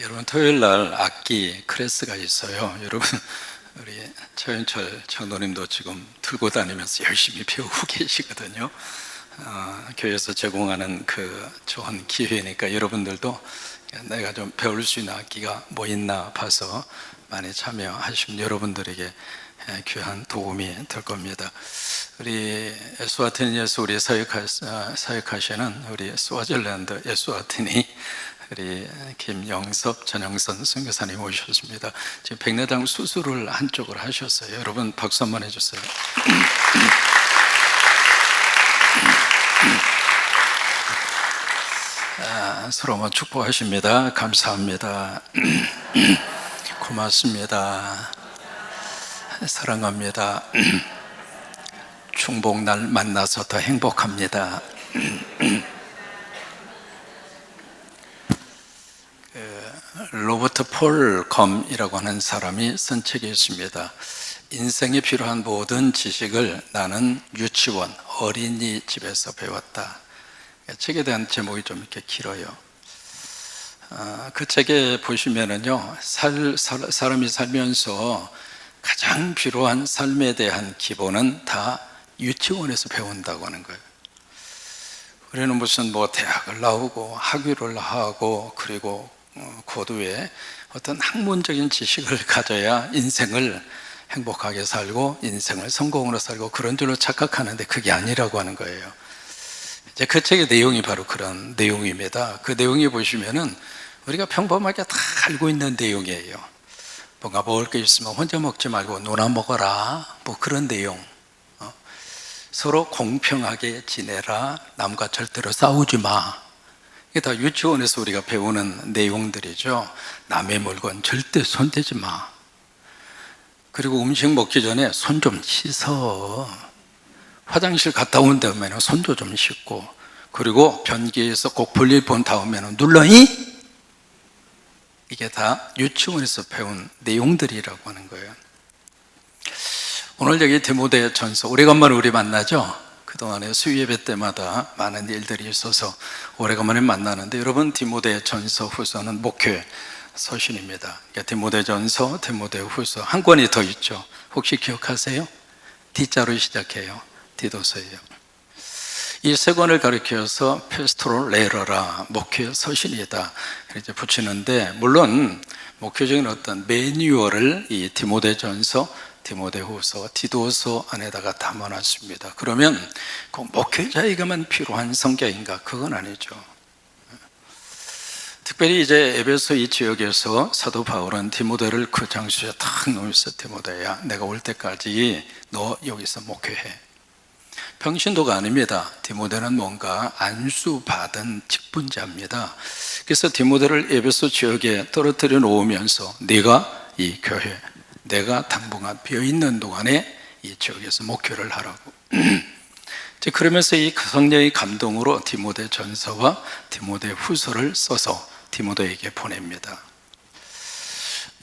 여러분 토요일 날 악기 클래스가 있어요. 여러분 우리 최윤철 장로님도 지금 들고 다니면서 열심히 배우고 계시거든요. 교회에서 제공하는 그 좋은 기회니까 여러분들도 내가 좀 배울 수 있는 악기가 뭐 있나 봐서 많이 참여하시면 여러분들에게 귀한 도움이 될 겁니다. 우리 에스와티니에서 우리 사역하시는 우리 스와질랜드 에스와티니 우리 김영섭 전영선 선교사님 오셨습니다. 지금 백내장 수술을 한쪽을 하셨어요. 여러분 박수 한번 해주세요. 서로 한번 축복하십니다. 감사합니다. 고맙습니다. 사랑합니다. 중복날 만나서 더 행복합니다. 로버트 폴 검이라고 하는 사람이 쓴 책이 있습니다. 인생에 필요한 모든 지식을 나는 유치원, 어린이집에서 배웠다. 책에 대한 제목이 좀 이렇게 길어요. 그 책에 보시면은요, 사람이 살면서 가장 필요한 삶에 대한 기본은 다 유치원에서 배운다고 하는 거예요. 우리는 무슨 대학을 나오고 학위를 하고 그리고 그 후에 어떤 학문적인 지식을 가져야 인생을 행복하게 살고 인생을 성공으로 살고 그런 줄로 착각하는데 그게 아니라고 하는 거예요. 이제 그 책의 내용이 바로 그런 내용입니다. 그 내용이 보시면은 우리가 평범하게 다 알고 있는 내용이에요. 뭔가 먹을 게 있으면 혼자 먹지 말고 누나 먹어라, 그런 내용. 서로 공평하게 지내라, 남과 절대로 싸우지 마. 이게 다 유치원에서 우리가 배우는 내용들이죠. 남의 물건 절대 손대지 마. 그리고 음식 먹기 전에 손 좀 씻어. 화장실 갔다 온 다음에는 손도 좀 씻고, 그리고 변기에서 꼭 볼일 본 다음에는 눌러이? 이게 다 유치원에서 배운 내용들이라고 하는 거예요. 오늘 여기 디모데전서, 오래간만에 우리 만나죠? 그동안에 수요예배 때마다 많은 일들이 있어서 오래간만에 만나는데, 여러분 디모데전서 후서는 목회 서신입니다. 그러니까 디모데전서, 디모데후서 한 권이 더 있죠. 혹시 기억하세요? D자로 시작해요. 디도서예요. 이 세 권을 가리켜서 페스토로 레러라, 목회 서신이다 이렇게 붙이는데, 물론 목회적인 어떤 매뉴얼을 이 디모데전서, 디모데후서, 디도서 안에다가 담아놨습니다. 그러면 꼭 목회자에게만 필요한 성경인가? 그건 아니죠. 특별히 이제 에베소 이 지역에서 사도 바울은 디모데를 그 장소에 탁 놓으면서, 디모데야, 내가 올 때까지 너 여기서 목회해. 평신도가 아닙니다. 디모데는 뭔가 안수받은 직분자입니다. 그래서 디모데를 에베소 지역에 떨어뜨려 놓으면서 네가 이 교회, 내가 당분간 비어있는 동안에 이 지역에서 목회를 하라고. 그러면서 이 성령의 감동으로 디모데 전서와 디모데 후서를 써서 디모데에게 보냅니다.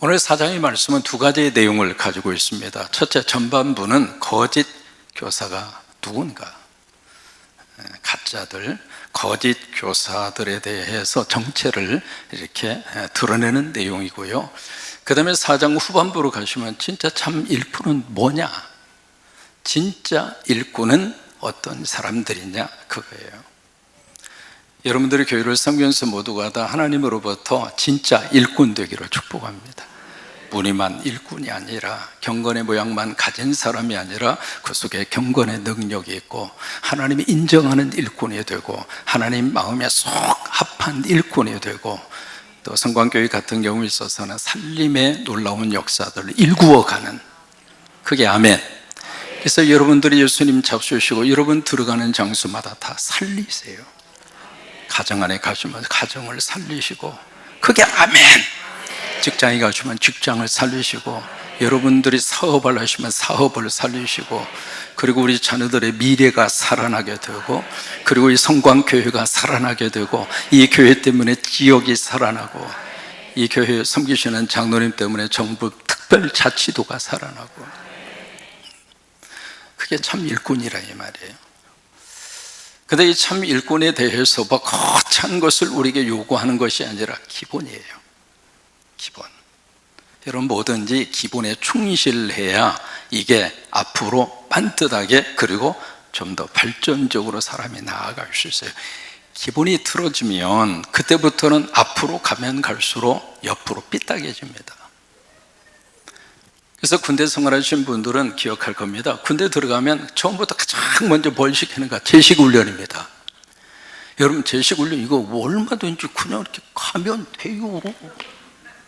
오늘 4장의 말씀은 두 가지의 내용을 가지고 있습니다. 첫째, 전반부는 거짓 교사가 누군가, 가짜들, 거짓 교사들에 대해서 정체를 이렇게 드러내는 내용이고요. 그 다음에 4장 후반부로 가시면 진짜 참 일꾼은 뭐냐, 진짜 일꾼은 어떤 사람들이냐, 그거예요. 여러분들이 교회를 섬기면서 모두가 다 하나님으로부터 진짜 일꾼 되기를 축복합니다. 무늬만 일꾼이 아니라, 경건의 모양만 가진 사람이 아니라 그 속에 경건의 능력이 있고 하나님이 인정하는 일꾼이 되고 하나님 마음에 쏙 합한 일꾼이 되고, 또 성광교회 같은 경우에 있어서는 살림의 놀라운 역사들을 일구어가는, 그게 아멘. 그래서 여러분들이 예수님 잡수시고 여러분 들어가는 장소마다 다 살리세요. 가정 안에 가시면 가정을 살리시고, 그게 아멘. 직장에 가시면 직장을 살리시고, 여러분들이 사업을 하시면 사업을 살리시고, 그리고 우리 자녀들의 미래가 살아나게 되고, 그리고 이 성광교회가 살아나게 되고, 이 교회 때문에 지역이 살아나고, 이 교회 섬기시는 장로님 때문에 정부 특별자치도가 살아나고, 그게 참 일꾼이라 이 말이에요. 근데 이 참 일꾼에 대해서 거창한 것을 우리에게 요구하는 것이 아니라 기본이에요. 기본. 여러분, 뭐든지 기본에 충실해야 이게 앞으로 반듯하게 그리고 좀 더 발전적으로 사람이 나아갈 수 있어요. 기본이 틀어지면 그때부터는 앞으로 가면 갈수록 옆으로 삐딱해집니다. 그래서 군대 생활하신 분들은 기억할 겁니다. 군대 들어가면 처음부터 가장 먼저 뭘 시키는가? 제식훈련입니다. 여러분, 제식훈련 이거 얼마든지 그냥 이렇게 가면 돼요.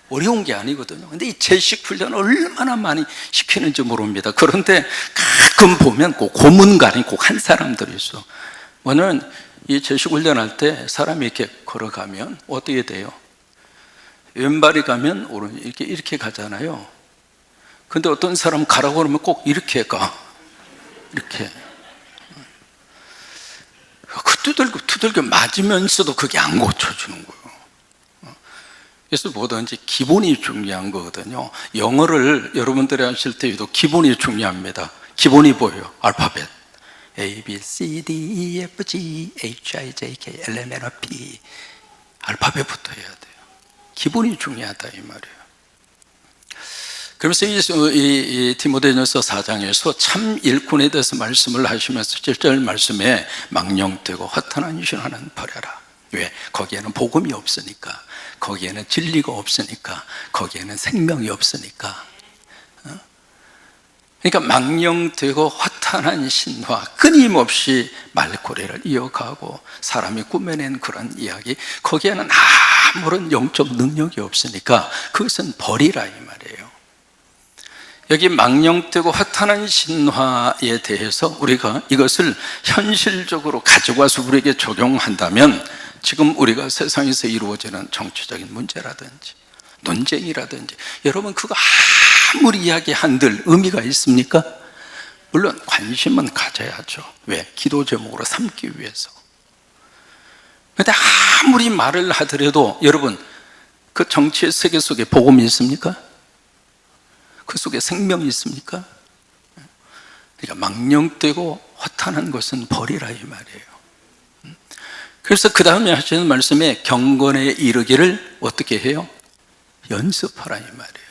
어려운 게 아니거든요. 근데 이 제식훈련 얼마나 많이 시키는지 모릅니다. 그런데 가끔 보면 꼭 고문관이 꼭 한 사람들이 있어. 오늘은 이 제식훈련 할 때 사람이 이렇게 걸어가면 어떻게 돼요? 왼발이 가면 오른 이렇게 가잖아요. 근데 어떤 사람 가라고 그러면 꼭 이렇게 가. 이렇게. 그 두들겨 맞으면서도 그게 안 고쳐주는 거예요. 그래서 뭐든지 기본이 중요한 거거든요. 영어를 여러분들이 하실 때에도 기본이 중요합니다. 기본이 뭐예요? 알파벳. A, B, C, D, E, F, G, H, I, J, K, L, M, N, O, P. 알파벳부터 해야 돼요. 기본이 중요하다 이 말이에요. 그러면서 이 디모데전서 4장에서 참 일꾼에 대해서 말씀을 하시면서 7절 말씀에 망령되고 허탄한 신화는 버려라. 왜? 거기에는 복음이 없으니까, 거기에는 진리가 없으니까, 거기에는 생명이 없으니까. 그러니까 망령되고 허탄한 신화, 끊임없이 말꼬리를 이어가고 사람이 꾸며낸 그런 이야기, 거기에는 아무런 영적 능력이 없으니까 그것은 버리라 이 말이에요. 여기 망령되고 허탄한 신화에 대해서 우리가 이것을 현실적으로 가져와서 우리에게 적용한다면 지금 우리가 세상에서 이루어지는 정치적인 문제라든지 논쟁이라든지, 여러분 그거 아무리 이야기한들 의미가 있습니까? 물론 관심은 가져야죠. 왜? 기도 제목으로 삼기 위해서. 그런데 아무리 말을 하더라도 여러분, 그 정치의 세계 속에 복음이 있습니까? 그 속에 생명이 있습니까? 그러니까 망령되고 허탄한 것은 버리라 이 말이에요. 그래서 그 다음에 하시는 말씀에 경건에 이르기를 어떻게 해요? 연습하라 이 말이에요.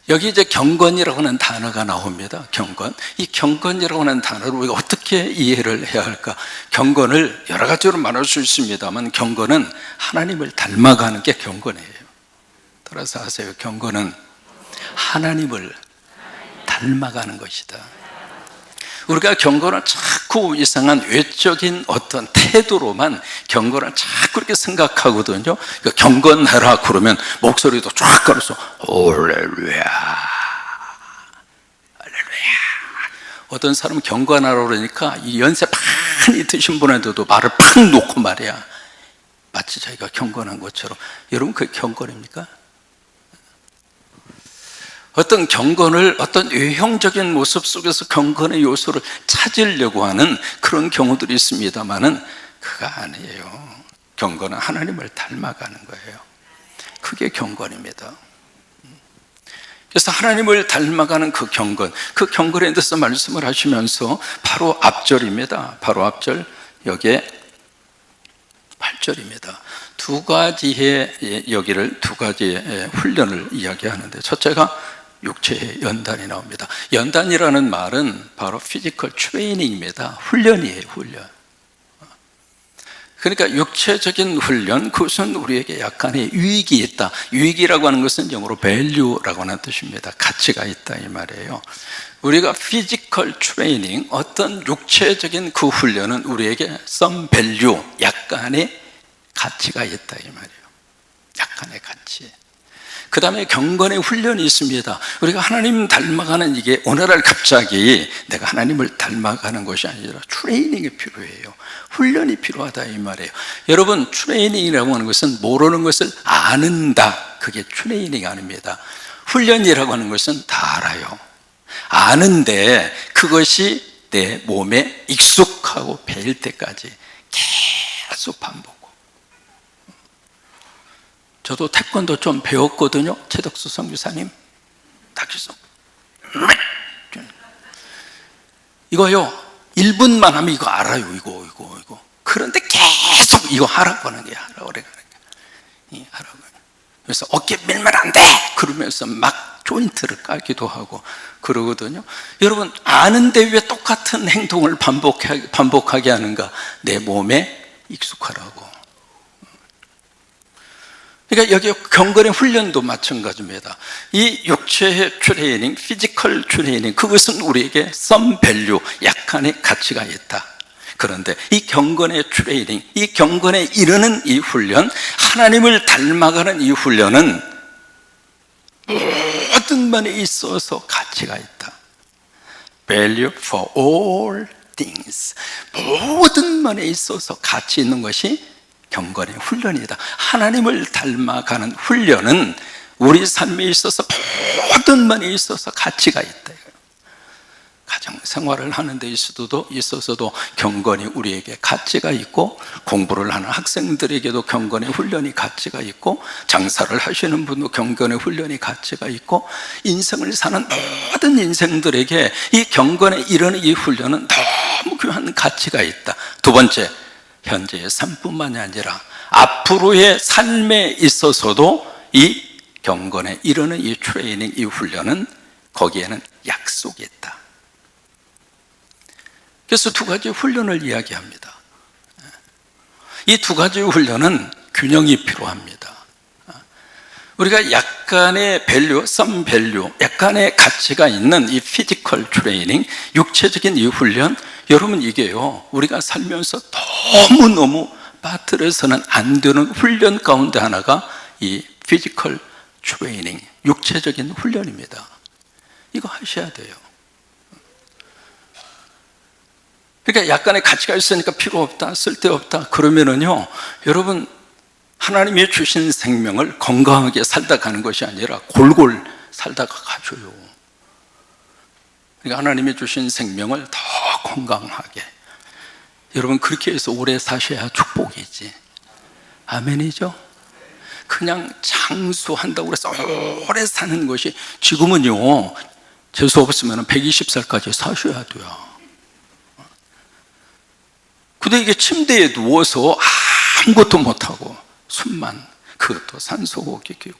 여기 이제 경건이라고 하는 단어가 나옵니다. 경건. 이 경건이라고 하는 단어를 우리가 어떻게 이해를 해야 할까? 경건을 여러 가지로 말할 수 있습니다만 경건은 하나님을 닮아가는 게 경건이에요. 따라서 하세요. 경건은 하나님을 닮아가는 것이다. 우리가 경건을 자꾸 이상한 외적인 어떤 태도로만 경건을 자꾸 이렇게 생각하거든요. 그러니까 경건해라 그러면 목소리도 쫙 걸어서 할렐루야, 할렐루야. 어떤 사람은 경건하라 그러니까 이 연세 많이 드신 분한테도 말을 팍 놓고 말이야. 마치 자기가 경건한 것처럼. 여러분 그게 경건입니까? 어떤 경건을 어떤 외형적인 모습 속에서 경건의 요소를 찾으려고 하는 그런 경우들이 있습니다만은 그거 아니에요. 경건은 하나님을 닮아가는 거예요. 그게 경건입니다. 그래서 하나님을 닮아가는 그 경건에 대해서 말씀을 하시면서 바로 앞절입니다. 바로 앞절, 여기에 8절입니다. 두 가지의 여기를 두 가지의 훈련을 이야기하는데, 첫째가 육체의 연단이 나옵니다. 연단이라는 말은 바로 피지컬 트레이닝입니다. 훈련이에요, 훈련. 그러니까 육체적인 훈련, 그것은 우리에게 약간의 유익이 있다. 유익이라고 하는 것은 영어로 value라고 하는 뜻입니다. 가치가 있다 이 말이에요. 우리가 피지컬 트레이닝, 어떤 육체적인 그 훈련은 우리에게 some value, 약간의 가치가 있다 이 말이에요. 약간의 가치. 그 다음에 경건의 훈련이 있습니다. 우리가 하나님 닮아가는 이게 오늘날 갑자기 내가 하나님을 닮아가는 것이 아니라 트레이닝이 필요해요. 훈련이 필요하다 이 말이에요. 여러분, 트레이닝이라고 하는 것은 모르는 것을 아는다. 그게 트레이닝이 아닙니다. 훈련이라고 하는 것은 다 알아요. 아는데 그것이 내 몸에 익숙하고 배일 때까지 계속 반복. 저도 태권도 좀 배웠거든요. 최덕수 선교사님 닥치소 이거요 1분만 하면 이거 알아요. 이거 그런데 계속 이거 하라고 하는 게 하라고 그래. 하라고. 그래서 어깨 밀면 안 돼! 그러면서 막 조인트를 깔기도 하고 그러거든요. 여러분, 아는데 왜 똑같은 행동을 반복하게 하는가? 내 몸에 익숙하라고. 그러니까 여기 경건의 훈련도 마찬가지입니다. 이 육체의 트레이닝, 피지컬 트레이닝, 그것은 우리에게 some value, 약간의 가치가 있다. 그런데 이 경건의 트레이닝, 이 경건에 이르는 이 훈련, 하나님을 닮아가는 이 훈련은 모든 면에 있어서 가치가 있다. Value for all things. 모든 면에 있어서 가치 있는 것이 경건의 훈련이다. 하나님을 닮아가는 훈련은 우리 삶에 있어서 모든 면에 있어서 가치가 있다. 가정 생활을 하는 데 있어서도 경건이 우리에게 가치가 있고, 공부를 하는 학생들에게도 경건의 훈련이 가치가 있고, 장사를 하시는 분도 경건의 훈련이 가치가 있고, 인생을 사는 모든 인생들에게 이 경건에 이르는 이 훈련은 너무 귀한 가치가 있다. 두 번째, 현재의 삶뿐만이 아니라 앞으로의 삶에 있어서도 이 경건에 이르는 이 트레이닝, 이 훈련은 거기에는 약속이 있다. 그래서 두 가지 훈련을 이야기합니다. 이 두 가지 훈련은 균형이 필요합니다. 우리가 약간의 밸류, some value, 약간의 가치가 있는 이 피지컬 트레이닝, 육체적인 이 훈련, 여러분 이게요, 우리가 살면서 너무너무 빠뜨려서는 안 되는 훈련 가운데 하나가 이 피지컬 트레이닝, 육체적인 훈련입니다. 이거 하셔야 돼요. 그러니까 약간의 가치가 있으니까 필요 없다, 쓸데없다 그러면은요, 여러분, 하나님이 주신 생명을 건강하게 살다 가는 것이 아니라 골골 살다가 가줘요. 그러니까 하나님이 주신 생명을 더 건강하게, 여러분 그렇게 해서 오래 사셔야 축복이지. 아멘이죠? 그냥 장수한다고 해서 오래 사는 것이, 지금은요 재수 없으면 120살까지 사셔야 돼요. 근데 이게 침대에 누워서 아무것도 못하고 숨만, 그것도 산소호흡기 끼고,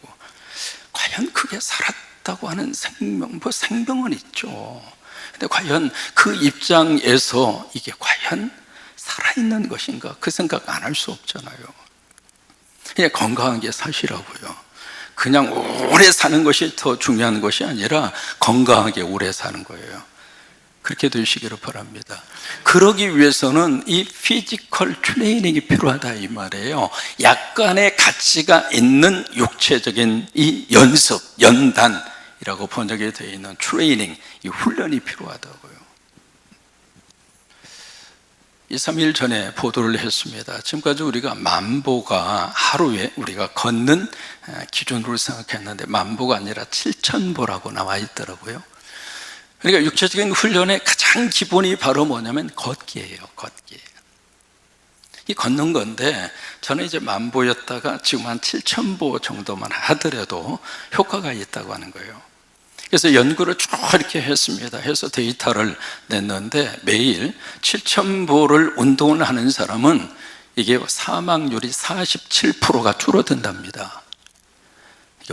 과연 그게 살았다고 하는 생명은 있죠. 근데 과연 그 입장에서 이게 과연 살아있는 것인가, 그 생각 안 할 수 없잖아요. 그냥 건강하게 사시라고요. 그냥 오래 사는 것이 더 중요한 것이 아니라 건강하게 오래 사는 거예요. 그렇게 되시기를 바랍니다. 그러기 위해서는 이 피지컬 트레이닝이 필요하다 이 말이에요. 약간의 가치가 있는 육체적인 이 연습, 연단이라고 번역이 되어 있는 트레이닝, 이 훈련이 필요하다고요. 2, 3일 전에 보도를 했습니다. 지금까지 우리가 만보가 하루에 우리가 걷는 기준으로 생각했는데 만보가 아니라 7,000보라고 나와 있더라고요. 그러니까 육체적인 훈련의 가장 기본이 바로 뭐냐면 걷기예요. 걷기. 이 걷는 건데, 저는 이제 만보였다가 지금 한 7,000보 정도만 하더라도 효과가 있다고 하는 거예요. 그래서 연구를 쭉 이렇게 했습니다. 해서 데이터를 냈는데, 매일 7,000보를 운동을 하는 사람은 이게 사망률이 47%가 줄어든답니다.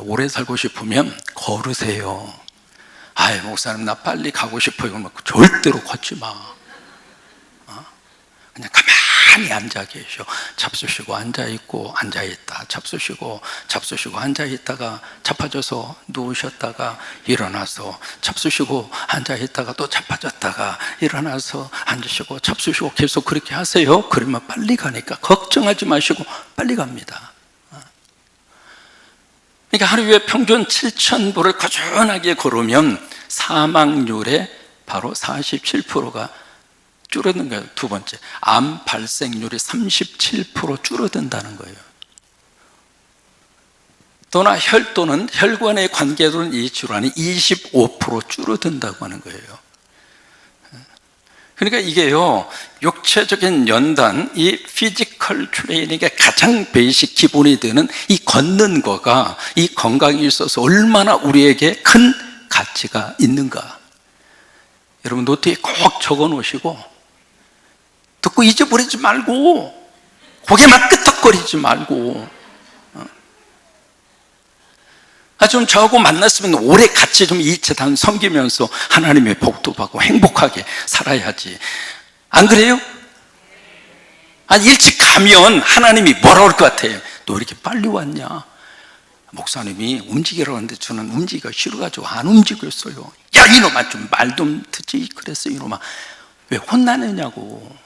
오래 살고 싶으면 걸으세요. 아이, 목사님 나 빨리 가고 싶어요. 그러면 절대로 걷지 마. 그냥 가만히 앉아 계셔. 잡수시고 앉아있고 앉아있다, 잡수시고 앉아있다가 자빠져서 누우셨다가 일어나서 잡수시고 앉아있다가 또 자빠졌다가 일어나서 앉으시고 잡수시고 계속 그렇게 하세요. 그러면 빨리 가니까 걱정하지 마시고 빨리 갑니다. 그러니까 하루에 평균 7,000보를 꾸준하게 걸으면 사망률의 바로 47%가 줄어드는 거예요. 두 번째, 암 발생률이 37% 줄어든다는 거예요. 또는 혈관에 관계되는 이 질환이 25% 줄어든다고 하는 거예요. 그러니까 이게요, 육체적인 연단, 이 피지컬 트레이닝의 가장 베이직 기본이 되는 이 걷는 거가 이 건강에 있어서 얼마나 우리에게 큰 가치가 있는가. 여러분 노트에 꼭 적어 놓으시고, 듣고 잊어버리지 말고, 고개만 끄덕거리지 말고, 좀 저하고 만났으면 오래 같이 좀 이체단 섬기면서 하나님의 복도 받고 행복하게 살아야지. 안 그래요? 일찍 가면 하나님이 뭐라 그럴 것 같아요? 너 이렇게 빨리 왔냐? 목사님이 움직이라고 하는데 저는 움직이기가 싫어가지고 안 움직였어요. 야, 이놈아, 좀 말 좀 듣지. 그랬어, 이놈아. 왜 혼나느냐고.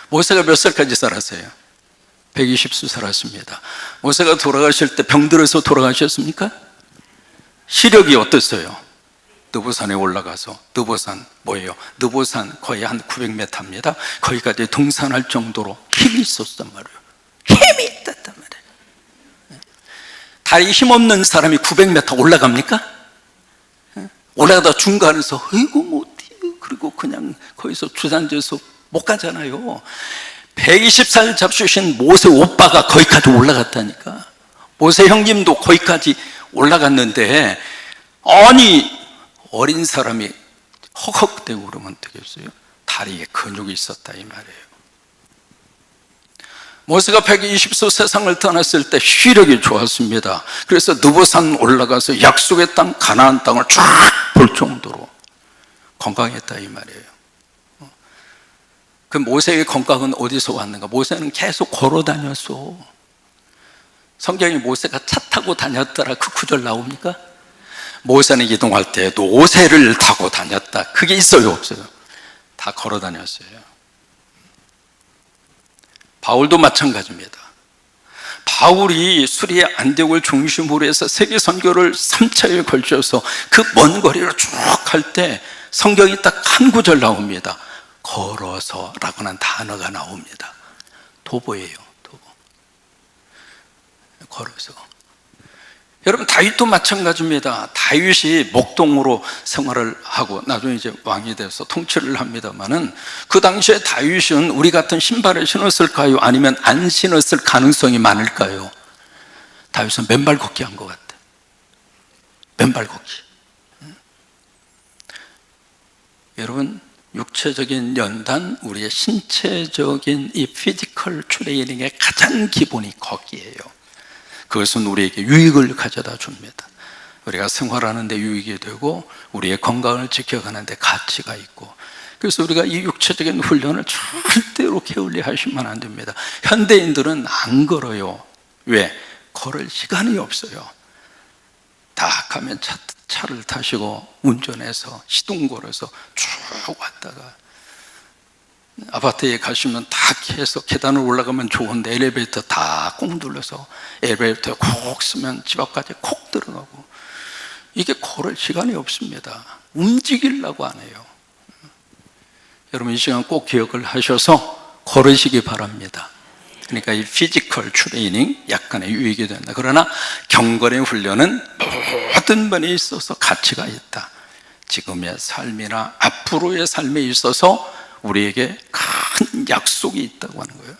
모세가 몇 살까지 살았어요? 120수 살았습니다. 모세가 돌아가실 때 병들어서 돌아가셨습니까? 시력이 어땠어요? 느보산에 올라가서, 느보산 뭐예요? 느보산 거의 한 900m입니다. 거기까지 등산할 정도로 힘이 있었단 말이에요. 힘이 있었단 말이에요. 다리 힘없는 사람이 900m 올라갑니까? 올라가다 중간에서 이거 못해, 그리고 그냥 거기서 주저앉아서 못 가잖아요. 120살 잡수신 모세 오빠가 거기까지 올라갔다니까. 모세 형님도 거기까지 올라갔는데, 아니 어린 사람이 헉헉대고 그러면 되겠어요? 다리에 근육이 있었다 이 말이에요. 모세가 120세 세상을 떠났을 때 시력이 좋았습니다. 그래서 느보산 올라가서 약속의 땅 가나안 땅을 쫙 볼 정도로 건강했다 이 말이에요. 그 모세의 건강은 어디서 왔는가? 모세는 계속 걸어 다녔어. 성경에 모세가 차 타고 다녔더라 그 구절 나옵니까? 모세는 이동할 때 노새를 타고 다녔다. 그게 있어요, 없어요? 다 걸어 다녔어요. 바울도 마찬가지입니다. 바울이 수리의 안디옥을 중심으로 해서 세계 선교를 3차에 걸쳐서 그 먼 거리를 쭉 할 때 성경이 딱 한 구절 나옵니다. 걸어서 라고 하는 단어가 나옵니다. 도보예요, 도보. 걸어서. 여러분, 다윗도 마찬가지입니다. 다윗이 목동으로 생활을 하고 나중에 이제 왕이 돼서 통치를 합니다만은, 그 당시에 다윗은 우리 같은 신발을 신었을까요? 아니면 안 신었을 가능성이 많을까요? 다윗은 맨발 걷기 한 것 같아. 맨발 걷기. 여러분, 육체적인 연단, 우리의 신체적인 이 피지컬 트레이닝의 가장 기본이 걷기예요. 그것은 우리에게 유익을 가져다 줍니다. 우리가 생활하는 데 유익이 되고 우리의 건강을 지켜가는 데 가치가 있고, 그래서 우리가 이 육체적인 훈련을 절대로 게을리 하시면 안 됩니다. 현대인들은 안 걸어요. 왜? 걸을 시간이 없어요. 딱 가면 차를 타시고 운전해서 시동 걸어서 쭉 왔다가, 아파트에 가시면 딱 해서 계단을 올라가면 좋은데 엘리베이터 다 꾹 눌러서 엘리베이터 콕 쓰면 집 앞까지 콕 들어가고, 이게 걸을 시간이 없습니다. 움직이려고 안 해요. 여러분, 이 시간 꼭 기억을 하셔서 걸으시기 바랍니다. 그러니까 이 피지컬 트레이닝 약간의 유익이 된다. 그러나 경건의 훈련은 모든 면에 있어서 가치가 있다. 지금의 삶이나 앞으로의 삶에 있어서 우리에게 큰 약속이 있다고 하는 거예요.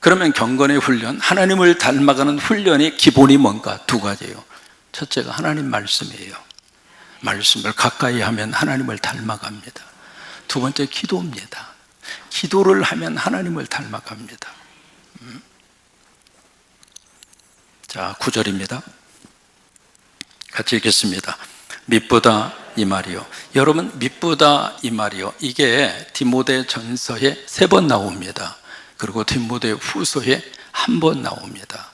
그러면 경건의 훈련, 하나님을 닮아가는 훈련의 기본이 뭔가? 두 가지예요. 첫째가 하나님 말씀이에요. 말씀을 가까이 하면 하나님을 닮아갑니다. 두 번째, 기도입니다. 기도를 하면 하나님을 닮아갑니다. 자, 9절입니다. 같이 읽겠습니다. 믿보다 이 말이요. 여러분, 믿보다 이 말이요, 이게 디모데 전서에 3번 나옵니다. 그리고 디모데 후서에 1번 나옵니다.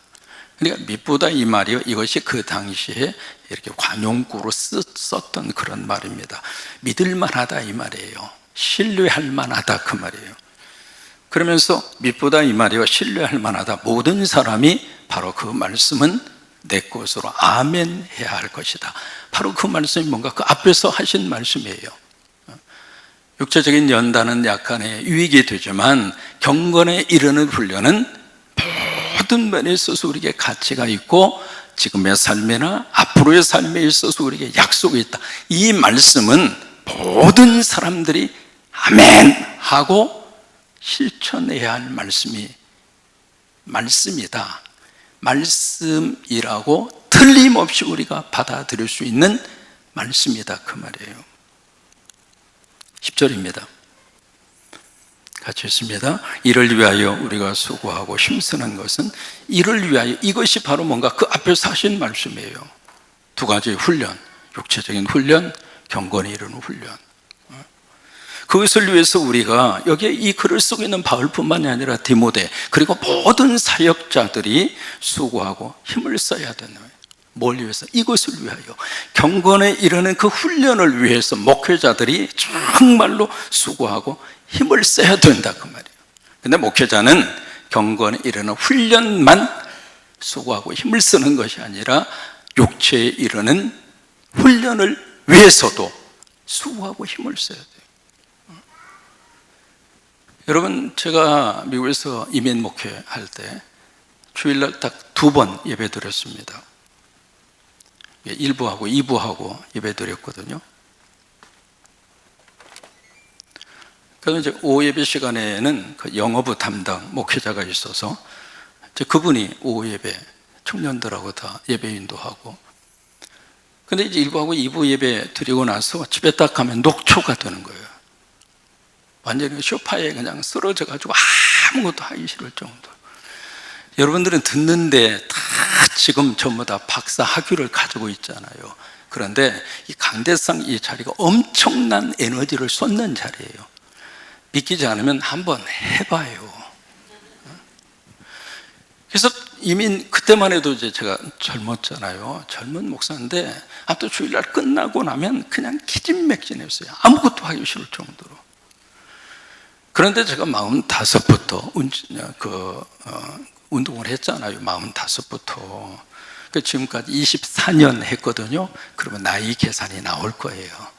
그러니까 믿보다 이 말이요, 이것이 그 당시에 이렇게 관용구로 썼던 그런 말입니다. 믿을 만하다 이 말이에요. 신뢰할 만하다 그 말이에요. 그러면서 믿보다 이 말이요, 신뢰할 만하다. 모든 사람이 바로 그 말씀은 내 것으로 아멘 해야 할 것이다. 바로 그 말씀이 뭔가 그 앞에서 하신 말씀이에요. 육체적인 연단은 약간의 유익이 되지만 경건에 이르는 훈련은 모든 면에 있어서 우리에게 가치가 있고 지금의 삶이나 앞으로의 삶에 있어서 우리에게 약속이 있다. 이 말씀은 모든 사람들이 아멘 하고 실천해야 할 말씀이다. 말씀이라고 틀림없이 우리가 받아들일 수 있는 말씀이다 그 말이에요. 10절입니다. 같이 있습니다. 이를 위하여 우리가 수고하고 힘쓰는 것은 이를 위하여, 이것이 바로 뭔가 그 앞에서 하신 말씀이에요. 두 가지의 훈련, 육체적인 훈련, 경건에 이르는 훈련. 그것을 위해서 우리가 여기에 이 글을 쓰고 있는 바울뿐만이 아니라 디모데, 그리고 모든 사역자들이 수고하고 힘을 써야 되는 거예요. 뭘 위해서? 이것을 위하여, 경건에 이르는 그 훈련을 위해서 목회자들이 정말로 수고하고 힘을 써야 된다 그 말이에요. 근데 목회자는 경건에 이르는 훈련만 수고하고 힘을 쓰는 것이 아니라 육체에 이르는 훈련을 위해서도 수고하고 힘을 써야 돼요. 여러분, 제가 미국에서 이민 목회할 때 주일날 딱 2번 예배 드렸습니다. 1부하고 2부하고 예배 드렸거든요. 그래서 이제 오후 예배 시간에는 그 영어부 담당 목회자가 있어서 이제 그분이 오후 예배 청년들하고 다 예배 인도하고, 근데 이제 1부하고 2부 예배 드리고 나서 집에 딱 가면 녹초가 되는 거예요. 완전히 소파에 그냥 쓰러져 가지고 아무것도 하기 싫을 정도. 여러분들은 듣는데 다 지금 전부 다 박사 학위를 가지고 있잖아요. 그런데 이 강대상 이 자리가 엄청난 에너지를 쏟는 자리예요. 믿기지 않으면 한번 해봐요. 그래서 이민 그때만 해도 이제 제가 젊었잖아요. 젊은 목사인데 또 주일날 끝나고 나면 그냥 기진맥진했어요. 아무것도 하기 싫을 정도로. 그런데 제가 45부터 운동을 했잖아요. 45부터. 지금까지 24년 했거든요. 그러면 나이 계산이 나올 거예요.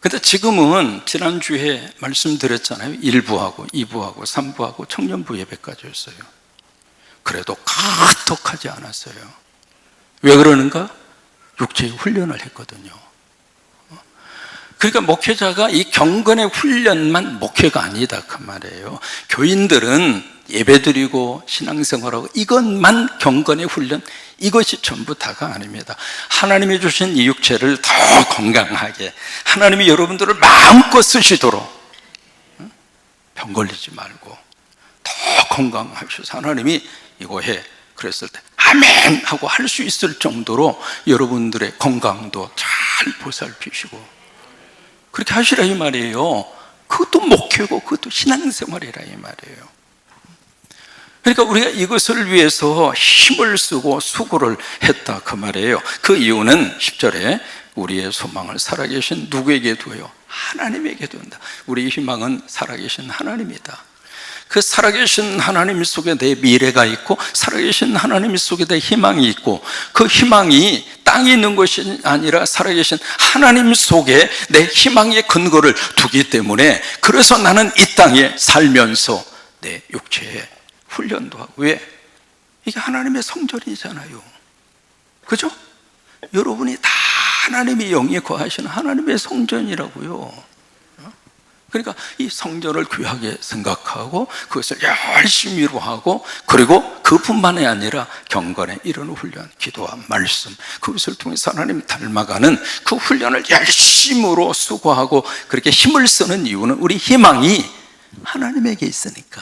근데 지금은 지난주에 말씀드렸잖아요. 1부하고 2부하고 3부하고 청년부 예배까지 했어요. 그래도 카톡하지 않았어요. 왜 그러는가? 육체의 훈련을 했거든요. 그러니까 목회자가 이 경건의 훈련만 목회가 아니다 그 말이에요. 교인들은 예배드리고 신앙생활하고 이것만 경건의 훈련, 이것이 전부 다가 아닙니다. 하나님이 주신 이 육체를 더 건강하게, 하나님이 여러분들을 마음껏 쓰시도록 병 걸리지 말고 더 건강하셔서 하나님이 이거 해 그랬을 때 아멘 하고 할 수 있을 정도로 여러분들의 건강도 잘 보살피시고 그렇게 하시라 이 말이에요. 그것도 목회고 그것도 신앙생활이라 이 말이에요. 그러니까 우리가 이것을 위해서 힘을 쓰고 수고를 했다 그 말이에요. 그 이유는 10절에 우리의 소망을 살아계신 누구에게 두어요? 하나님에게 둔다. 우리의 희망은 살아계신 하나님이다. 그 살아계신 하나님 속에 내 미래가 있고 살아계신 하나님 속에 내 희망이 있고, 그 희망이 땅에 있는 것이 아니라 살아계신 하나님 속에 내 희망의 근거를 두기 때문에, 그래서 나는 이 땅에 살면서 내 육체에 훈련도 하고. 왜? 이게 하나님의 성전이잖아요. 그죠? 여러분이 다 하나님의 영에 거하시는 하나님의 성전이라고요. 그러니까 이 성전을 귀하게 생각하고 그것을 열심히 하고, 그리고 그뿐만이 아니라 경건에 이르는 훈련, 기도와 말씀, 그것을 통해서 하나님 닮아가는 그 훈련을 열심으로 수고하고 그렇게 힘을 쓰는 이유는 우리 희망이 하나님에게 있으니까,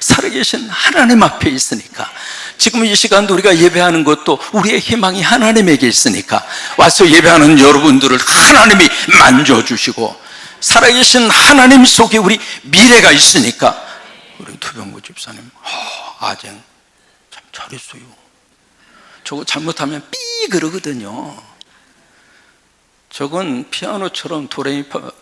살아계신 하나님 앞에 있으니까. 지금 이 시간도 우리가 예배하는 것도 우리의 희망이 하나님에게 있으니까, 와서 예배하는 여러분들을 하나님이 만져주시고 살아계신 하나님 속에 우리 미래가 있으니까. 우리 투병구 집사님, 아쟁 참 잘했어요. 저거 잘못하면 삐 그러거든요. 저건 피아노처럼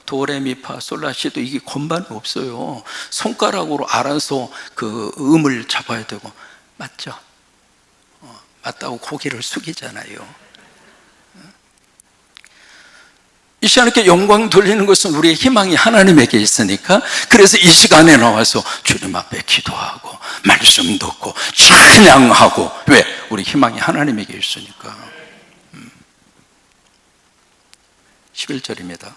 도레미파 솔라시도 이게 건반이 없어요. 손가락으로 알아서 그 음을 잡아야 되고. 맞죠? 맞다고 고개를 숙이잖아요. 이 시간에 영광 돌리는 것은 우리의 희망이 하나님에게 있으니까, 그래서 이 시간에 나와서 주님 앞에 기도하고 말씀 듣고 찬양하고. 왜? 우리 희망이 하나님에게 있으니까. 11절입니다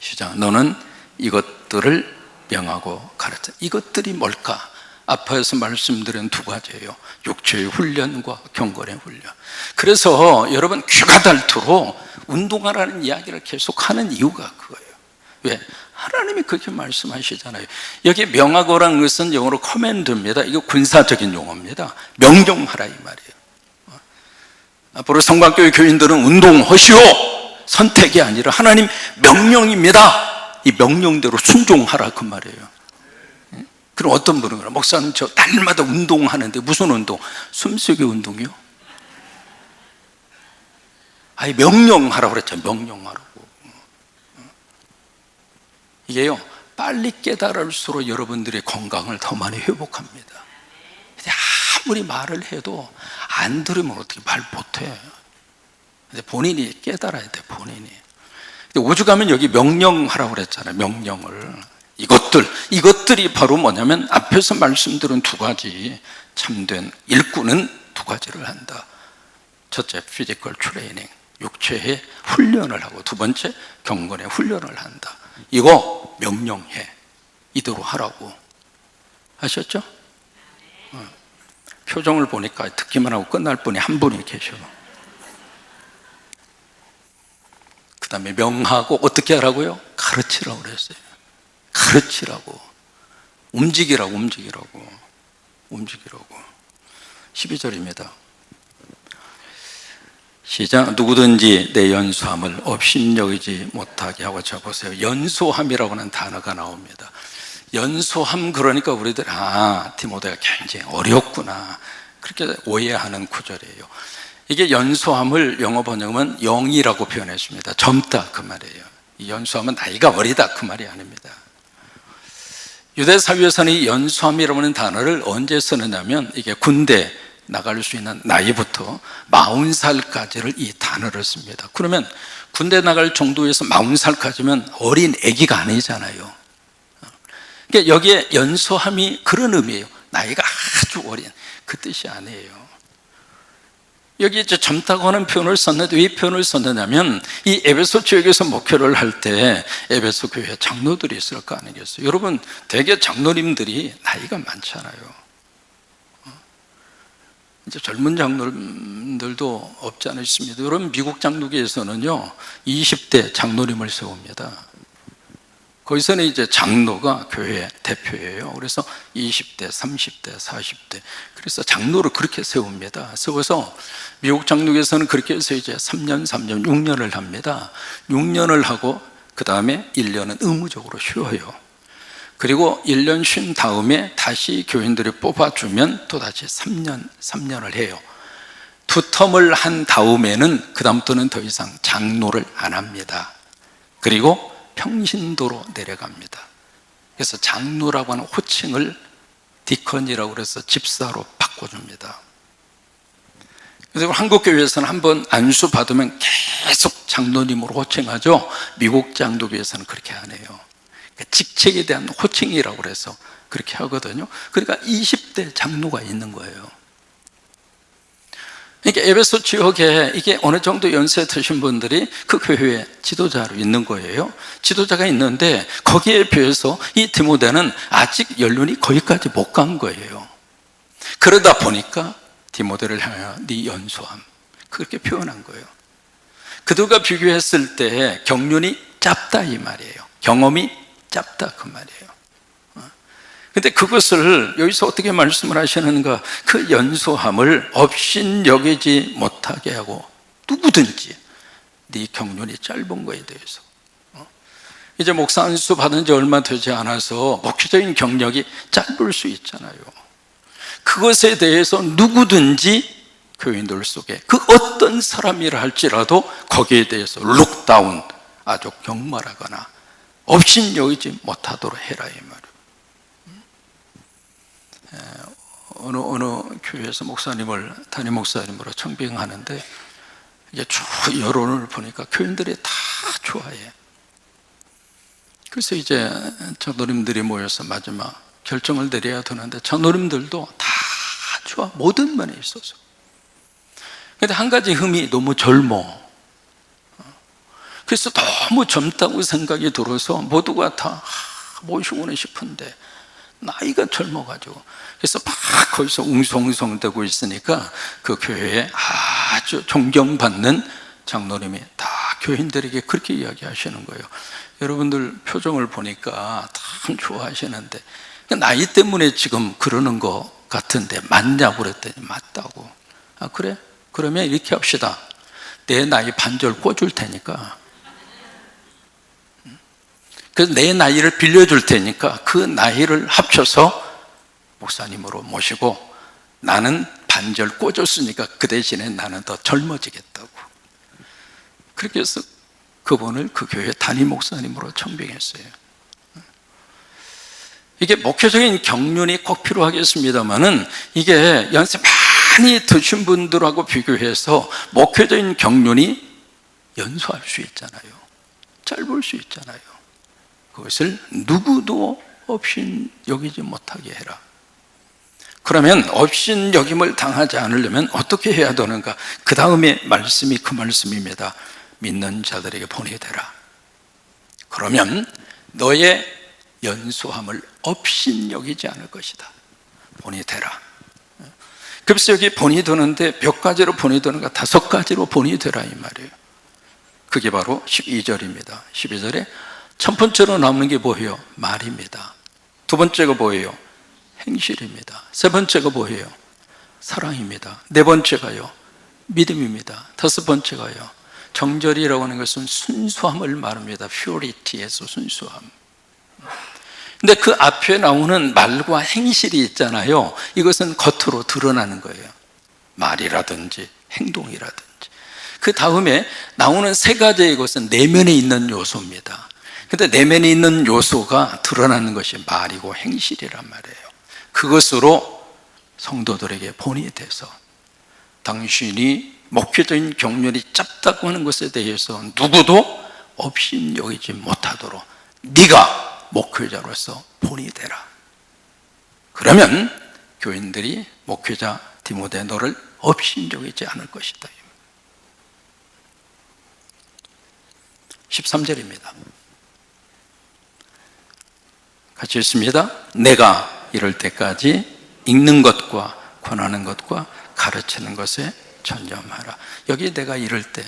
시작. 너는 이것들을 명하고 가르쳐. 이것들이 뭘까? 앞에서 말씀드린 두 가지예요. 육체의 훈련과 경건의 훈련. 그래서 여러분 귀가 닳도록 운동하라는 이야기를 계속 하는 이유가 그거예요. 왜? 하나님이 그렇게 말씀하시잖아요. 여기 명하고라는 것은 영어로 커맨드입니다. 이거 군사적인 용어입니다. 명령하라 이 말이에요. 앞으로 성곽교회 교인들은 운동하시오, 선택이 아니라 하나님 명령입니다. 이 명령대로 순종하라 그 말이에요. 그럼 어떤 분은 그래, 목사님 저 날마다 운동하는데 무슨 운동? 숨쉬기 운동이요? 아니 명령하라고 그랬죠. 명령하라고. 이게요, 빨리 깨달을수록 여러분들의 건강을 더 많이 회복합니다. 아무리 말을 해도 안 들으면 어떻게 말 못해. 근데 본인이 깨달아야 돼, 본인이. 오죽하면 여기 명령하라고 그랬잖아요. 명령을. 이것들이 바로 뭐냐면 앞에서 말씀드린 두 가지, 참된 일꾼은 두 가지를 한다. 첫째, 피지컬 트레이닝, 육체의 훈련을 하고, 두 번째, 경건의 훈련을 한다. 이거 명령해, 이대로 하라고. 아셨죠? 표정을 보니까 듣기만 하고 끝날 분이 한 분이 계셔. 그 다음에 명하고 어떻게 하라고요? 가르치라고 그랬어요. 가르치라고, 움직이라고. 12절입니다 시작. 누구든지 내 연소함을 업신여기지 못하게 하고. 자 보세요, 연소함이라고 하는 단어가 나옵니다. 연소함, 그러니까 우리들 디모데가 굉장히 어렵구나, 그렇게 오해하는 구절이에요. 이게 연소함을 영어 번역은 영이라고 표현했습니다. 젊다 그 말이에요. 이 연소함은 나이가 어리다 그 말이 아닙니다. 유대 사회에서는 이 연소함이라고 하는 단어를 언제 쓰느냐면, 이게 군대 나갈 수 있는 나이부터 40살까지를 이 단어를 씁니다. 그러면 군대 나갈 정도에서 40살까지면 어린 아기가 아니잖아요. 그러니까 여기에 연소함이 그런 의미예요. 나이가 아주 어린, 그 뜻이 아니에요. 여기 이제 젊다고 하는 표현을 썼는데, 왜 표현을 썼느냐면, 이 에베소 지역에서 목회를 할 때 에베소 교회 장로들이 있을 거 아니겠어요? 여러분, 대개 장로님들이 나이가 많잖아요. 이제 젊은 장로님들도 없지 않아 있습니다. 여러분, 미국 장로교에서는요 20대 장로님을 세웁니다. 거기서는 이제 장로가 교회 대표예요. 그래서 20대, 30대, 40대, 그래서 장로를 그렇게 세웁니다. 세워서 미국 장로교에서는 그렇게 해서 이제 3년, 6년을 합니다. 6년을 하고 그 다음에 1년은 의무적으로 쉬어요. 그리고 1년 쉰 다음에 다시 교인들이 뽑아주면 또 다시 3년을 해요. 두 텀을 한 다음에는 그 다음부터는 더 이상 장로를 안 합니다. 그리고 평신도로 내려갑니다. 그래서 장로라고 하는 호칭을 디컨이라고 해서 집사로 바꿔줍니다. 그래서 한국교회에서는 한번 안수 받으면 계속 장로님으로 호칭하죠. 미국 장로교회에서는 그렇게 안 해요. 직책에 대한 호칭이라고 그래서 그렇게 하거든요. 그러니까 20대 장로가 있는 거예요. 그러니까 에베소 지역에 이게 어느 정도 연세 드신 분들이 그 교회에 지도자로 있는 거예요. 지도자가 있는데 거기에 비해서 이 디모데는 아직 연륜이 거기까지 못 간 거예요. 그러다 보니까 디모데를 향하여 네 연소함, 그렇게 표현한 거예요. 그들과 비교했을 때 경륜이 짧다 이 말이에요. 경험이 짧다 그 말이에요. 근데 그것을 여기서 어떻게 말씀을 하시는가? 그 연소함을 업신여기지 못하게 하고, 누구든지 네 경륜이 짧은 거에 대해서. 이제 목사 안수 받은 지 얼마 되지 않아서 목회적인 경력이 짧을 수 있잖아요. 그것에 대해서 누구든지 교인들 속에 그 어떤 사람이라 할지라도 거기에 대해서 룩다운, 아주 경멸하거나 업신여기지 못하도록 해라 이 말이에요. 어느 교회에서 목사님을 담임 목사님으로 청빙하는데 이게 쭉 여론을 보니까 교인들이 다 좋아해. 그래서 이제 장로님들이 모여서 마지막 결정을 내려야 되는데 장로님들도 다 좋아, 모든 면에 있어서. 근데 한 가지 흠이 너무 젊어. 그래서 너무 젊다고 생각이 들어서 모두가 다 모시고는 싶은데 나이가 젊어가지고, 그래서 막 거기서 웅성웅성대고 있으니까 그 교회에 아주 존경받는 장로님이 다 교인들에게 그렇게 이야기하시는 거예요. 여러분들 표정을 보니까 참 좋아하시는데 나이 때문에 지금 그러는 것 같은데 맞냐고 그랬더니 맞다고. 아 그래? 그러면 이렇게 합시다. 내 나이 반절 꿔줄 테니까, 그래서 내 나이를 빌려줄 테니까 그 나이를 합쳐서 목사님으로 모시고 나는 반절 꿔줬으니까 그 대신에 나는 더 젊어지겠다고. 그렇게 해서 그분을 그 교회 담임 목사님으로 청빙했어요. 이게 목회적인 경륜이 꼭 필요하겠습니다만은 이게 연세 많이 드신 분들하고 비교해서 목회적인 경륜이 연소할 수 있잖아요. 짧을 수 있잖아요. 그것을 누구도 없인 여기지 못하게 해라. 그러면 없인 여김을 당하지 않으려면 어떻게 해야 되는가? 그 다음에 말씀이 그 말씀입니다. 믿는 자들에게 본이 되라. 그러면 너의 연소함을 없인 여기지 않을 것이다. 본이 되라. 그래서 여기 본이 되는데 몇 가지로 본이 되는가? 5가지로 본이 되라 이 말이에요. 그게 바로 12절입니다 12절에 첫 번째로 나오는 게 뭐예요? 말입니다. 두 번째가 뭐예요? 행실입니다. 세 번째가 뭐예요? 사랑입니다. 네 번째가요? 믿음입니다. 다섯 번째가요? 정절이라고 하는 것은 순수함을 말합니다. 퓨리티에서 순수함. 근데 그 앞에 나오는 말과 행실이 있잖아요. 이것은 겉으로 드러나는 거예요. 말이라든지 행동이라든지. 그 다음에 나오는 세 가지의 것은 내면에 있는 요소입니다. 근데 내면에 있는 요소가 드러나는 것이 말이고 행실이란 말이에요. 그것으로 성도들에게 본이 돼서 당신이 목회적인 경륜이 짧다고 하는 것에 대해서 누구도 없인 여기지 못하도록 네가 목회자로서 본이 되라. 그러면 교인들이 목회자 디모데 너를 없인 여기지 않을 것이다. 13절입니다. 같이 읽습니다. 내가 이럴 때까지 읽는 것과 권하는 것과 가르치는 것에 전념하라. 여기 내가 이럴 때,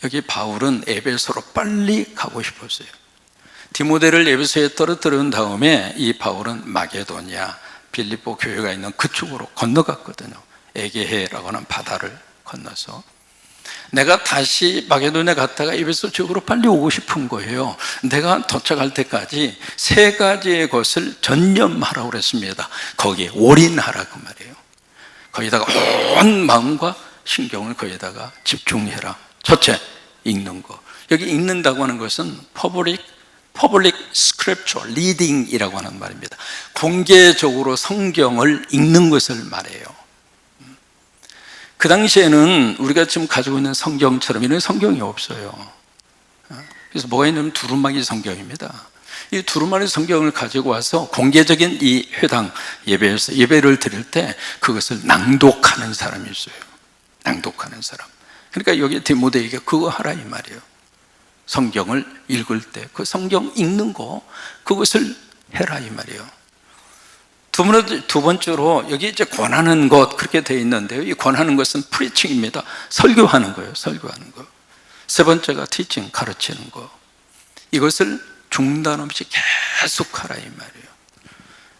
여기 바울은 에베소로 빨리 가고 싶었어요. 디모데를 에베소에 떨어뜨린 다음에 이 바울은 마게도냐, 빌립보 교회가 있는 그쪽으로 건너갔거든요. 에게해라고 하는 바다를 건너서. 내가 다시 마게도냐 갔다가 에베소 쪽으로 빨리 오고 싶은 거예요. 내가 도착할 때까지 세 가지의 것을 전념하라고 그랬습니다. 거기에 올인하라 그 말이에요. 거기다가 온 마음과 신경을 거기다가 집중해라. 첫째, 읽는 거. 여기 읽는다고 하는 것은 public scripture reading이라고 하는 말입니다. 공개적으로 성경을 읽는 것을 말해요. 그 당시에는 우리가 지금 가지고 있는 성경처럼 이런 성경이 없어요. 그래서 뭐가 있냐면 두루마기 성경입니다. 이 두루마기 성경을 가지고 와서 공개적인 이 회당 예배에서 예배를 드릴 때 그것을 낭독하는 사람이 있어요. 낭독하는 사람. 그러니까 여기 디모데에게 그거 하라 이 말이에요. 성경을 읽을 때 그 성경 읽는 거 그것을 해라 이 말이에요. 두 번째로 여기 이제 권하는 것 그렇게 되어 있는데요. 이 권하는 것은 프리칭입니다. 설교하는 거예요. 설교하는 거. 세 번째가 티칭, 가르치는 거. 이것을 중단 없이 계속 하라 이 말이에요.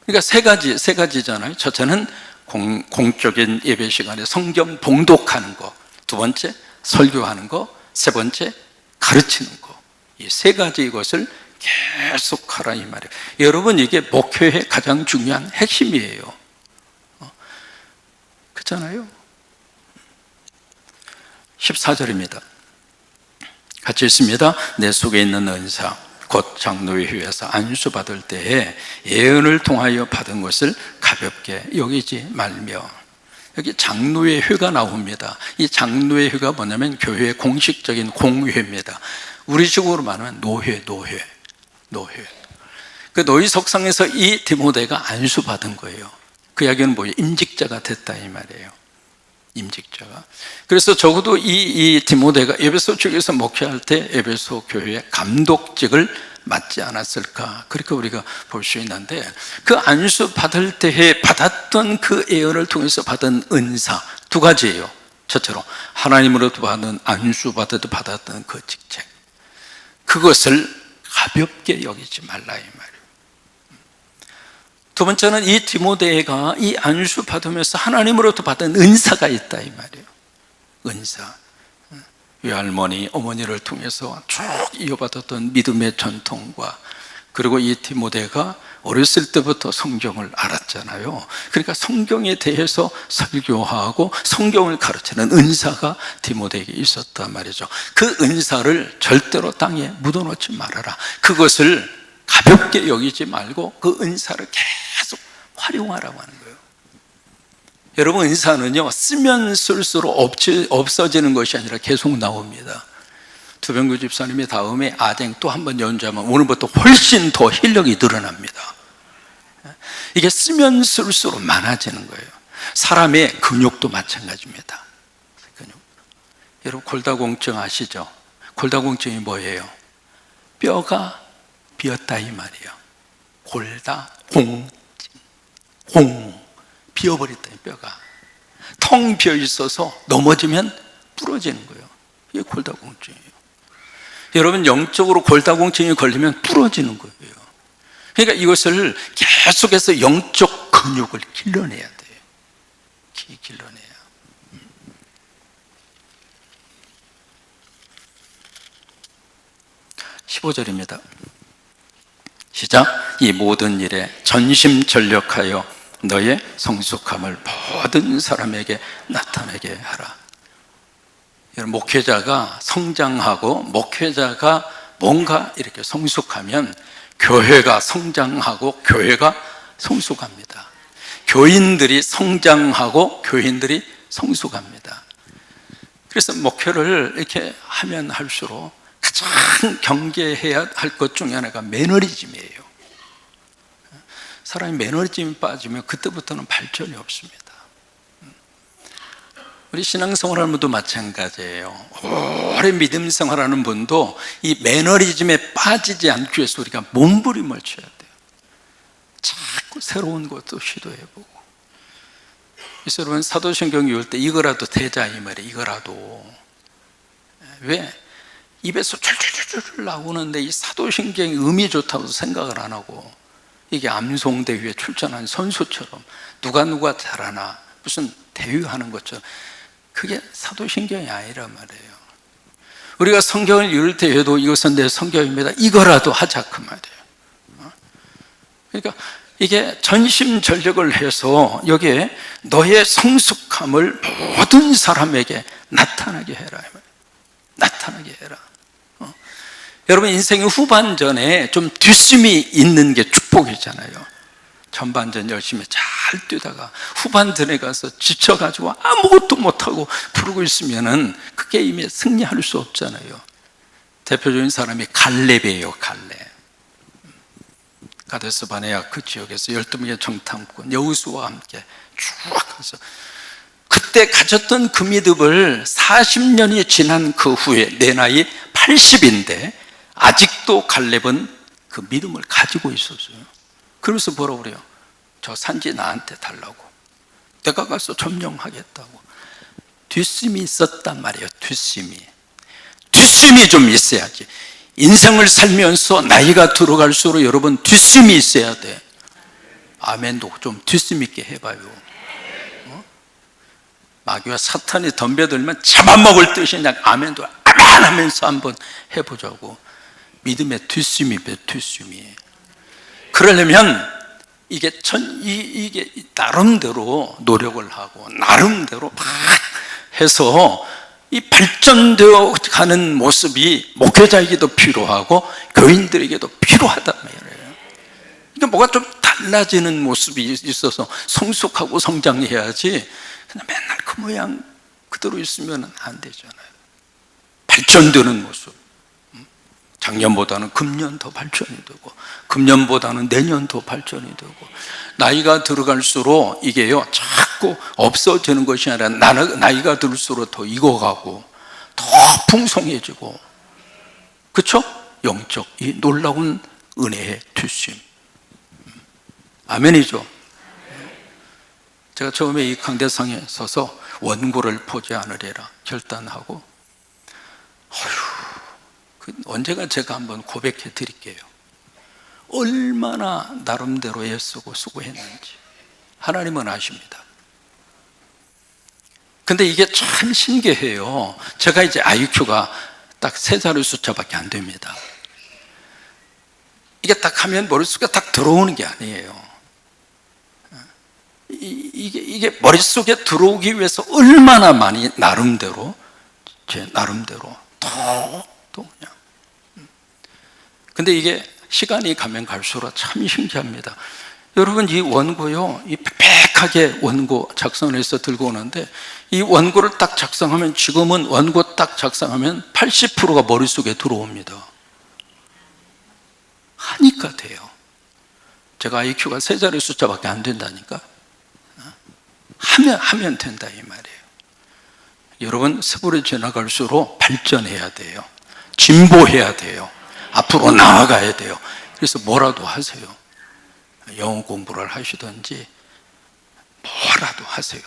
그러니까 세 가지잖아요. 첫째는 공적인 예배 시간에 성경 봉독하는 거. 두 번째, 설교하는 거. 세 번째, 가르치는 거. 이 세 가지 이것을 계속 하라 이 말이에요. 여러분 이게 목회의 가장 중요한 핵심이에요. 그렇잖아요. 14절입니다. 같이 읽습니다. 내 속에 있는 은사 곧 장로의 회에서 안수받을 때에 예언을 통하여 받은 것을 가볍게 여기지 말며. 여기 장로의 회가 나옵니다. 이 장로의 회가 뭐냐면 교회의 공식적인 공회입니다. 우리식으로 말하면 노회. 그 노이 석상에서 이 디모데가 안수받은 거예요. 그 이야기는 뭐예요? 임직자가 됐다 이 말이에요. 임직자가. 그래서 적어도 이 디모데가 에베소 쪽에서 목회할 때 에베소 교회의 감독직을 맡지 않았을까, 그렇게 우리가 볼 수 있는데, 그 안수 받을 때에 받았던 그 예언을 통해서 받은 은사 두 가지예요. 첫째로 하나님으로부터 받은 안수 받았던 그 직책, 그것을 가볍게 여기지 말라 이 말이에요. 두 번째는 이 디모데가 이 안수 받으면서 하나님으로부터 받은 은사가 있다 이 말이에요. 은사. 외할머니, 어머니를 통해서 쭉 이어받았던 믿음의 전통과, 그리고 이 디모데가 어렸을 때부터 성경을 알았잖아요. 그러니까 성경에 대해서 설교하고 성경을 가르치는 은사가 디모데에게 있었단 말이죠. 그 은사를 절대로 땅에 묻어놓지 말아라. 그것을 가볍게 여기지 말고 그 은사를 계속 활용하라고 하는 거예요. 여러분, 은사는요, 쓰면 쓸수록 없어지는 것이 아니라 계속 나옵니다. 두병규 집사님이 다음에 아쟁 또 한 번 연주하면 오늘부터 훨씬 더 실력이 늘어납니다. 이게 쓰면 쓸수록 많아지는 거예요. 사람의 근육도 마찬가지입니다. 근육. 여러분, 골다공증 아시죠? 골다공증이 뭐예요? 뼈가 비었다 이 말이에요. 골다공증. 비어버렸다, 뼈가. 텅 비어 있어서 넘어지면 부러지는 거예요. 이게 골다공증이에요. 여러분, 영적으로 골다공증이 걸리면 부러지는 거예요. 그러니까 이것을 계속해서 영적 근육을 길러내야 돼요. 길러내야. 15절입니다. 시작. 이 모든 일에 전심전력하여 너의 성숙함을 모든 사람에게 나타내게 하라. 여러분, 목회자가 성장하고 목회자가 뭔가 이렇게 성숙하면 교회가 성장하고 교회가 성숙합니다. 교인들이 성장하고 교인들이 성숙합니다. 그래서 목회를 이렇게 하면 할수록 가장 경계해야 할 것 중에 하나가 매너리즘이에요. 사람이 매너리즘이 빠지면 그때부터는 발전이 없습니다. 우리 신앙생활하는 분도 마찬가지예요. 오래 믿음 생활하는 분도 이 매너리즘에 빠지지 않기 위해서 우리가 몸부림을 쳐야 돼요. 자꾸 새로운 것도 시도해보고. 그래서 여러분, 사도신경 읽을 때 이거라도 되자 이 말이에요. 이거라도. 왜? 입에서 출출출출 나오는데 이 사도신경이 음이 좋다고 생각을 안 하고, 이게 암송대회에 출전한 선수처럼 누가 잘하나 무슨 대회하는 것처럼, 그게 사도신경이 아니란 말이에요. 우리가 성경을 읽을 때에도 이것은 내 성경입니다, 이거라도 하자 그 말이에요. 그러니까 이게 전심전력을 해서 여기에 너의 성숙함을 모든 사람에게 나타나게 해라. 나타나게 해라. 여러분, 인생의 후반전에 좀 뒷심이 있는 게 축복이잖아요. 전반전 열심히 잘 뛰다가 후반전에 가서 지쳐가지고 아무것도 못하고 부르고 있으면은 그 게임에 승리할 수 없잖아요. 대표적인 사람이 갈렙이에요. 갈렙. 가데스 바네아 그 지역에서 12명의 정탐꾼 여호수아와 함께 쭉 가서 그때 가졌던 그 믿음을 40년이 지난 그 후에, 내 나이 80인데 아직도 갈렙은 그 믿음을 가지고 있었어요. 그러면서 뭐라고 그래요? 저 산지 나한테 달라고, 내가 가서 점령하겠다고. 뒷심이 있었단 말이에요. 뒷심이 좀 있어야지. 인생을 살면서 나이가 들어갈수록 여러분 뒷심이 있어야 돼. 아멘도 좀 뒷심 있게 해봐요. 마귀와 사탄이 덤벼들면 잡아먹을 뜻이 그냥 아멘도 아멘 하면서 한번 해보자고. 믿음의 뒷심이. 그러려면 이게 나름대로 노력을 하고 나름대로 막 해서 이 발전되어 가는 모습이 목회자에게도 필요하고 교인들에게도 필요하단 말이에요. 그러니까 뭐가 좀 달라지는 모습이 있어서 성숙하고 성장해야지 그냥 맨날 그 모양 그대로 있으면 안 되잖아요. 발전되는 모습. 작년보다는 금년 더 발전이 되고, 금년보다는 내년 더 발전이 되고, 나이가 들어갈수록 이게요 자꾸 없어지는 것이 아니라 나이가 들수록 더 익어가고 더 풍성해지고, 그렇죠? 영적 이 놀라운 은혜의 뒷심. 아멘이죠. 제가 처음에 이 강대상에 서서 원고를 보지 않으리라 결단하고, 언제가 제가 한번 고백해 드릴게요. 얼마나 나름대로 애쓰고 수고했는지 하나님은 아십니다. 근데 이게 참 신기해요. 제가 이제 IQ가 딱 3자리 숫자밖에 안 됩니다. 이게 딱 하면 머릿속에 딱 들어오는 게 아니에요. 이게 머릿속에 들어오기 위해서 얼마나 많이 나름대로, 제 나름대로 또 그냥. 근데 이게 시간이 가면 갈수록 참 신기합니다. 여러분, 이 원고요, 이 빽빽하게 원고 작성해서 들고 오는데, 이 원고를 딱 작성하면, 지금은 원고 딱 작성하면 80%가 머릿속에 들어옵니다. 하니까 돼요. 제가 IQ가 3자리 숫자밖에 안 된다니까. 하면 된다 이 말이에요. 여러분, 세월이 지나갈수록 발전해야 돼요. 진보해야 돼요. 앞으로 나아가야 돼요. 그래서 뭐라도 하세요. 영어 공부를 하시든지 뭐라도 하세요.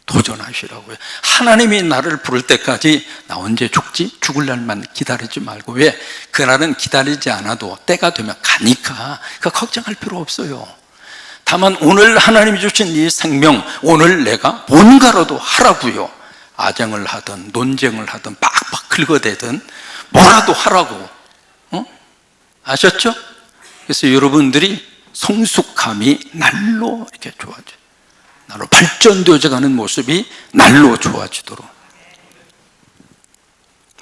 도전하시라고요. 하나님이 나를 부를 때까지 나 언제 죽지? 죽을 날만 기다리지 말고. 왜? 그날은 기다리지 않아도 때가 되면 가니까 걱정할 필요 없어요. 다만 오늘 하나님이 주신 이 생명, 오늘 내가 뭔가라도 하라고요. 아쟁을 하든 논쟁을 하든 빡빡 긁어대든 뭐라도 하라고. 아셨죠? 그래서 여러분들이 성숙함이 날로 이렇게 좋아져요. 날로 발전되어져 가는 모습이 날로 좋아지도록.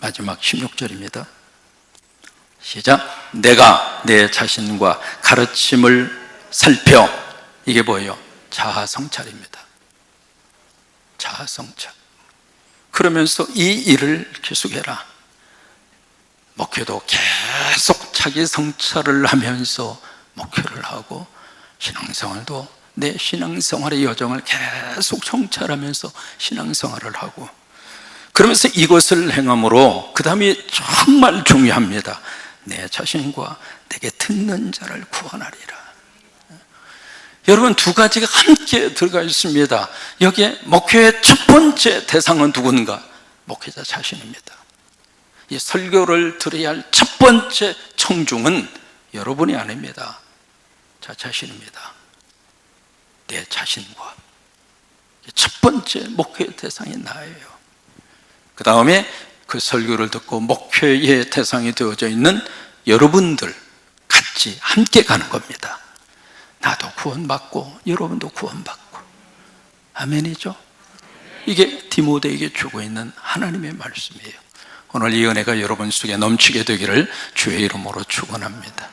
마지막 16절입니다. 시작. 내가 내 자신과 가르침을 살펴. 이게 뭐예요? 자아성찰입니다. 자아성찰. 그러면서 이 일을 계속해라. 목회도 계속 자기 성찰을 하면서 목회를 하고, 신앙생활도 내 신앙생활의 여정을 계속 성찰하면서 신앙생활을 하고, 그러면서 이것을 행함으로, 그 다음이 정말 중요합니다. 내 자신과 내게 듣는 자를 구원하리라. 여러분, 2가지가 함께 들어가 있습니다. 여기에 목회의 첫 번째 대상은 누군가? 목회자 자신입니다. 이 설교를 들어야 할 첫 번째 청중은 여러분이 아닙니다. 자 자신입니다. 내 자신과 첫 번째 목회의 대상이 나예요. 그 다음에 그 설교를 듣고 목회의 대상이 되어져 있는 여러분들 같이 함께 가는 겁니다. 나도 구원받고 여러분도 구원받고. 아멘이죠? 이게 디모데에게 주고 있는 하나님의 말씀이에요. 오늘 이 은혜가 여러분 속에 넘치게 되기를 주의 이름으로 축원합니다.